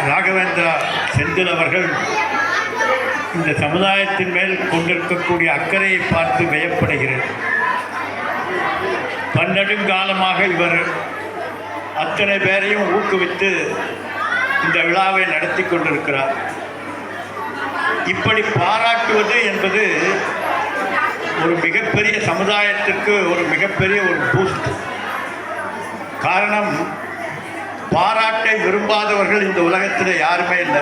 ராகவேந்திரா செந்தில் அவர்கள் இந்த சமுதாயத்தின் மேல் கொண்டிருக்கக்கூடிய அக்கறையை பார்த்து வியப்படுகிறேன். பன்னெடுங்காலமாக இவர் அத்தனை பேரையும் ஊக்குவித்து இந்த விழாவை நடத்தி கொண்டிருக்கிறார். இப்படி பாராட்டுவது என்பது ஒரு மிகப்பெரிய சமுதாயத்திற்கு ஒரு மிகப்பெரிய ஒரு பூஸ்ட். காரணம், பாராட்டை விரும்பாதவர்கள் இந்த உலகத்தில் யாருமே இல்லை.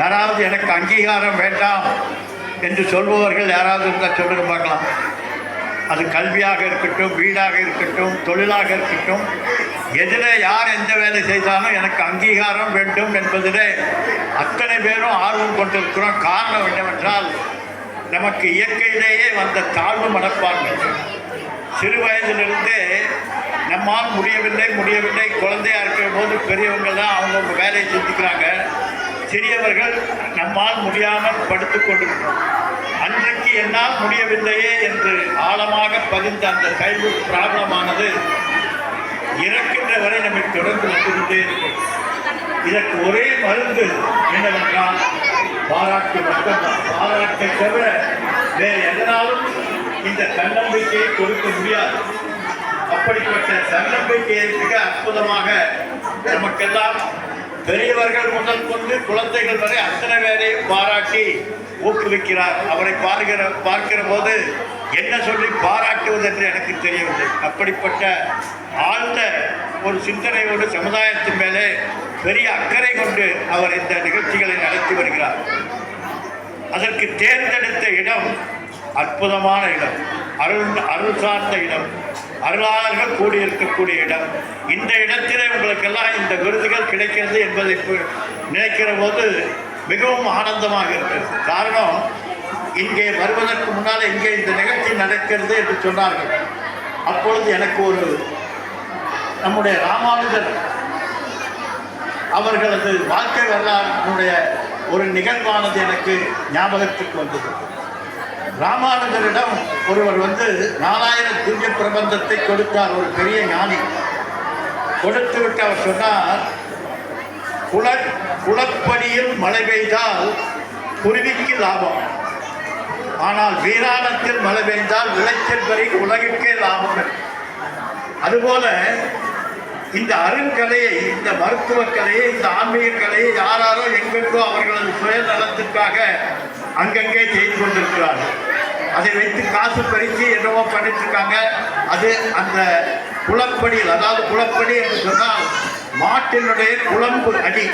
யாராவது எனக்கு அங்கீகாரம் வேண்டாம் என்று சொல்பவர்கள் யாராவது இருந்தால் சொல்லுங்க பார்க்கலாம். அது கல்வியாக இருக்கட்டும், வீடாக இருக்கட்டும், தொழிலாக இருக்கட்டும், எதில் யார் எந்த வேலை செய்தாலும் எனக்கு அங்கீகாரம் வேண்டும் என்பதிலே அத்தனை பேரும் ஆர்வம் கொண்டிருக்கிறோம். காரணம் என்னவென்றால், நமக்கு இயற்கையிலேயே வந்த தாழ்வு மனப்பான்மை. சிறு வயதிலிருந்தே நம்மால் முடியவில்லை குழந்தையாக இருக்கிற போது பெரியவங்க தான் அவங்கவுங்க வேலையை செஞ்சுக்கிறாங்க. சிறியவர்கள் நம்மால் முடியாமல் படுத்து கொண்டிருக்கிறோம். அன்றைக்கு என்னால் முடியவில்லையே என்று ஆழமாக பதிந்த அந்த சைல்ட்ஹுட் ப்ராப்ளமானது இறக்கின்ற வரை நமக்கு தொடர்ந்து வந்துகிட்டே இருக்கும். இதற்கு ஒரே மருந்து என்னவென்றால் பாராட்டு மட்டும்தான். பாராட்டை தவிர வேறு எதனாலும் இந்த தன்னம்பிக்கையை கொடுக்க முடியாது. அப்படிப்பட்ட தன்னம்பிக்கையை மிக அற்புதமாக நமக்கெல்லாம் பெரியவர்கள் முதல் கொண்டு குழந்தைகள் வரை அத்தனை பேரையும் பாராட்டி ஊக்குவிக்கிறார். அவரை பார்க்கிற போது என்ன சொல்லி பாராட்டுவது என்று எனக்கு தெரியவில்லை. அப்படிப்பட்ட ஆழ்ந்த ஒரு சிந்தனையோடு சமுதாயத்தின் மேலே பெரிய அக்கறை கொண்டு அவர் இந்த நிகழ்ச்சிகளை நடத்தி வருகிறார். அதற்கு தேர்ந்தெடுத்த இடம் அற்புதமான இடம், அருள் சார்ந்த இடம், அருளாளர்கள் கூடியிருக்கக்கூடிய இடம். இந்த இடத்திலே உங்களுக்கெல்லாம் இந்த விருதுகள் கிடைக்கிறது என்பதை நினைக்கிற போது மிகவும் ஆனந்தமாக இருக்கிறது. காரணம், இங்கே வருவதற்கு முன்னால் இங்கே இந்த நிகழ்ச்சி நடக்கிறது என்று சொன்னார்கள். அப்பொழுது எனக்கு ஒரு நம்முடைய ராமானுஜர் அவர்களது வாழ்க்கை வரலாறுடைய ஒரு நிகழ்வானது எனக்கு ஞாபகத்துக்கு வந்தது. ராமானுஜரிடம் ஒருவர் 4000 திவ்ய பிரபந்தத்தை கொடுத்தார். ஒரு பெரிய ஞானி கொடுத்து விட்டு அவர் சொன்னார், குளப்படியில் மழை பெய்தால் குருவிக்கு லாபம், ஆனால் வீராணத்தில் மழை பெய்தால் விளைச்சல் பெறி உலகிற்கே லாபம். அதுபோல இந்த அருங்கலையை, இந்த மருத்துவ கலையை, இந்த ஆன்மீக கலையை யாராரோ எங்கெங்கோ அவர்களது சுயநலத்துக்காக அங்கங்கே செய்து கொண்டிருக்கிறார்கள். அதை வைத்து காசு பறித்து என்னவோ பண்ணிட்டு இருக்காங்க. அது அந்த குளப்படியில், அதாவது குளப்படி என்று சொன்னால் மாட்டினுடைய குழம்பு அடி.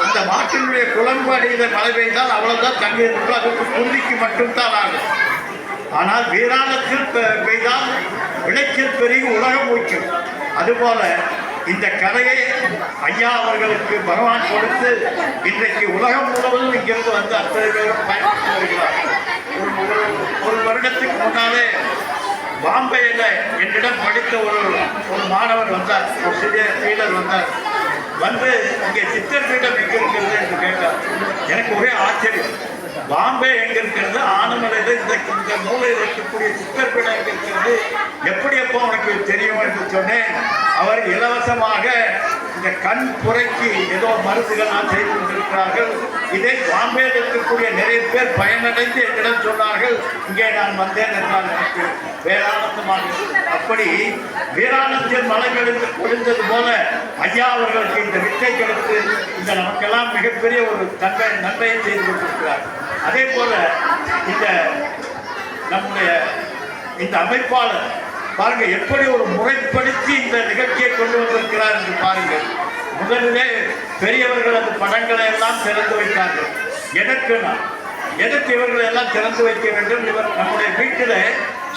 அந்த மாட்டினுடைய குழம்பு அடியில் மழை பெய்தால் அவ்வளோதான் தண்ணி இருக்கும், அதுக்கு குருவிக்கு மட்டும்தான் ஆகும். ஆனால் வீராணத்தில் பெய்தால் விளைச்சல் பெருகி உலகம் ஊக்கும். அதுபோல இந்த கதையை ஐயா அவர்களுக்கு பகவான் கொடுத்து இன்றைக்கு உலகம் முழுவதும் இங்கிருந்து அத்தனை பேரும் பயன்படுத்தி வருகிறார். ஒரு வருடத்துக்கு முன்னாலே பாம்பேயில் என்னிடம் படித்த ஒரு மாணவர் வந்தார், ஒரு சிறிய சீடர் வந்தார். இங்கே சித்தர் பீடம் எங்கே இருக்கிறது என்று கேட்டார். எனக்கு ஒரே ஆச்சரியம். பாம்பே எங்கே இருக்கிறது, ஆனமலையில் இந்த மூலையில் இருக்கக்கூடிய சித்தர் பீடம் எங்கே இருக்கிறது, எப்படி எப்போ உனக்கு தெரியும் என்று சொன்னேன். அவர் இலவசமாக இந்த கண் புரைக்கு ஏதோ மருந்துகள்லாம் செய்து கொண்டிருக்கிறார்கள். இதை பாம்பேயில் இருக்கக்கூடிய நிறைய பேர் பயனடைந்து என்னிடம் சொன்னார்கள். இங்கே நான் வந்தேன் என்றால் எனக்கு வேளாணமாக. அப்படி வீராணத்தில் மழை பொழிந்தது போல ஐயா அவர்களுக்கு இந்த வித்தை கிடைத்து இந்த நமக்கெல்லாம் மிகப்பெரிய ஒரு நன்மையை செய்து கொண்டிருக்கிறார். அதே போல இந்த நம்முடைய இந்த அமைப்பாளர் பாருங்க எப்படி ஒரு முறைப்படுத்தி இந்த நிகழ்ச்சியை கொண்டு வந்திருக்கிறார் என்று பாருங்கள். முதலிலே பெரியவர்கள் அந்த படங்களை எல்லாம் திறந்து வைத்தார்கள். எதற்கு இவர்களை எல்லாம் திறந்து வைக்க வேண்டும்? இவர் நம்முடைய வீட்டில்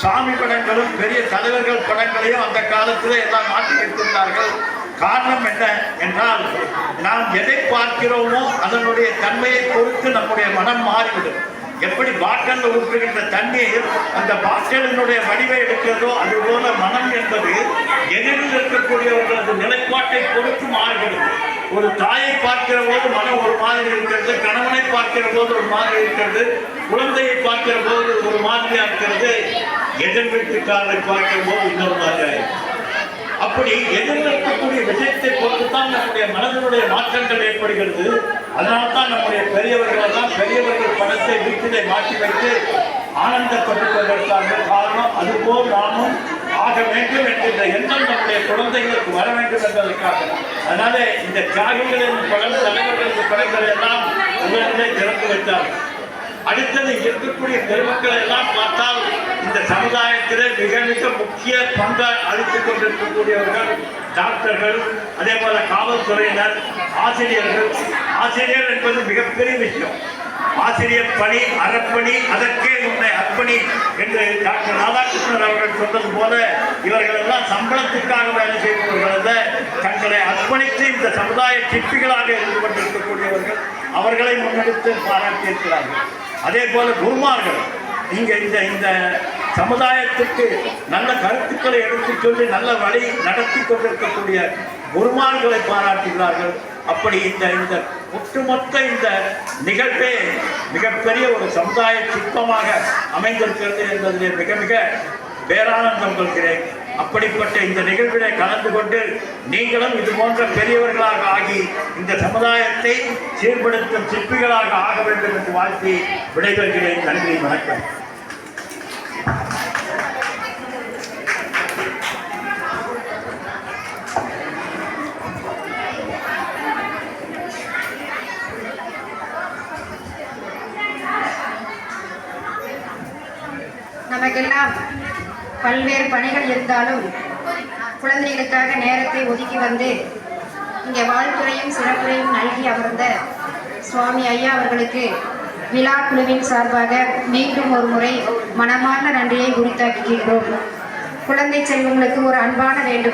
சாமி படங்களும் பெரிய தலைவர்கள் படங்களையும் அந்த காலத்தில் எல்லாம் மாற்றி வைத்திருந்தார்கள். காரணம் என்ன என்றால், நாம் எதை பார்க்கிறோமோ அதனுடைய தன்மையை பொறுத்து நம்முடைய மனம் மாறிவிடும். எப்படி பாட்டிலில் ஊற்றுகின்ற தண்ணீர் அந்த பாட்டிலினுடைய வடிவை எடுக்கிறதோ அதுபோல மனம் என்பது எதிரில் இருக்கக்கூடியவர்களது நிலைப்பாட்டை பொறுத்து மாறுகிறது. ஒரு தாயை பார்க்கிற போது மனம் ஒரு மாதிரி இருக்கிறது, கணவனை பார்க்கிற போது ஒரு மாதிரி இருக்கிறது, குழந்தையை பார்க்கிற போது ஒரு மாதிரியா இருக்கிறது, எதிர் வீட்டுக்காரரை பார்க்கிற போது இன்னொரு மாதிரியா இருக்கிறது. அப்படி எதிர்நிற்கக்கூடிய விஷயத்தை பொறுத்துத்தான் நம்முடைய மனதினுடைய மாற்றங்கள் ஏற்படுகிறது. அதனால்தான் நம்முடைய பெரியவர்கள் எல்லாம் பெரியவர்கள் பணத்தை வீட்டிலே மாற்றி வைத்து ஆனந்தப்பட்டுக் கொண்டிருக்கார்கள். காரணம், அதுபோல் நாமும் ஆக வேண்டும் என்கின்ற எண்ணம் நம்முடைய குழந்தைகளுக்கு வர வேண்டும் என்பதற்காக. அதனால இந்த தியாகிகளின் பலன், தலைவர்களின் பலன்களை எல்லாம் உங்களிடத்தை திறந்து வைத்தார்கள். அடுத்தது இருக்கக்கூடிய பெருமக்களை எல்லாம் பார்த்தால் இந்த சமுதாயத்திலே மிக மிக முக்கிய பங்கை அளித்துக் கொண்டிருக்கக்கூடியவர்கள் டாக்டர்கள், அதே போல காவல்துறையினர், ஆசிரியர்கள். ஆசிரியர் என்பது மிகப்பெரிய விஷயம். ஆசிரியர் பணி அறப்பணி, அதற்கே உன்னை அர்ப்பணி என்று டாக்டர் ராதாகிருஷ்ணன் அவர்கள் சொன்னது போல இவர்கள் எல்லாம் சம்பளத்துக்காக வேலை செய்பவர்கள் தங்களை அர்ப்பணித்து இந்த சமுதாய சிற்பிகளாக இருந்து கொண்டிருக்கக்கூடியவர்கள், அவர்களை முன்னெடுத்து பாராட்டியிருக்கிறார்கள். அதே போல குருமார்கள் இங்கே இந்த சமுதாயத்திற்கு நல்ல கருத்துக்களை எடுத்துச் சொல்லி நல்ல வழி நடத்தி கொண்டிருக்கக்கூடிய குருமார்களை பாராட்டுகிறார்கள். அப்படி இந்த ஒட்டுமொத்த இந்த நிகழ்வே மிகப்பெரிய ஒரு சமுதாய சிற்பமாக அமைந்திருக்கிறது என்பதிலே மிக மிக பேரானந்தம் கொள்கிறேன். அப்படிப்பட்ட இந்த நிகழ்விலே கலந்து கொண்டு நீங்களும் இது போன்ற பெரியவர்களாக ஆகி இந்த சமுதாயத்தை சீர்படுத்தும் சிற்பிகளாக ஆக வேண்டும் என்று வாழ்த்தி விடைபெறுகிறேன். நன்றி, வணக்கம். நமக்கெல்லாம் பல்வேறு பணிகள் இருந்தாலும் குழந்தைகளுக்காக நேரத்தை ஒதுக்கி வந்து இங்கே வாழ்த்துறையும் சிறப்புரையும் நல்கி அமர்ந்த சுவாமி ஐயா அவர்களுக்கு விழா குழுவின் சார்பாக மீண்டும் ஒரு முறை மனமார்ந்த நன்றியை உரித்தாக்குகின்றோம். குழந்தை செல்வங்களுக்கு ஒரு அன்பான வேண்டுகோள்.